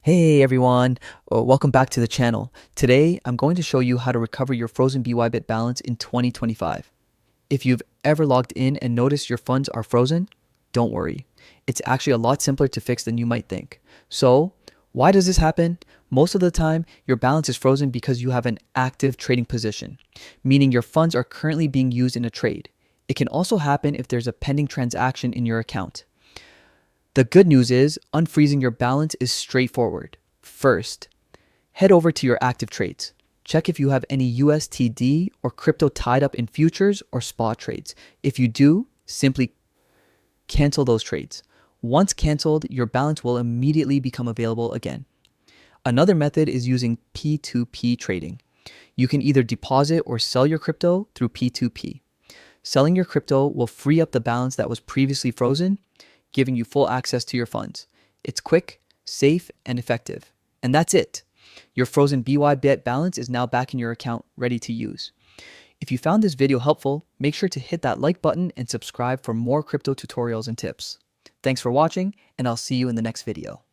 Hey everyone, welcome back to the channel. Today, I'm going to show you how to recover your frozen BYBIT balance in 2025. If you've ever logged in and noticed your funds are frozen, don't worry. It's actually a lot simpler to fix than you might think. So, why does this happen? Most of the time, your balance is frozen because you have an active trading position, meaning your funds are currently being used in a trade. It can also happen if there's a pending transaction in your account. The good news is, unfreezing your balance is straightforward. First, head over to your active trades. Check if you have any USTD or crypto tied up in futures or spot trades. If you do, simply cancel those trades. Once canceled, your balance will immediately become available again. Another method is using P2P trading. You can either deposit or sell your crypto through P2P. Selling your crypto will free up the balance that was previously frozen, giving you full access to your funds. It's quick, safe, and effective. And that's it. Your frozen BYBIT balance is now back in your account, ready to use. If you found this video helpful, make sure to hit that like button and subscribe for more crypto tutorials and tips. Thanks for watching, and I'll see you in the next video.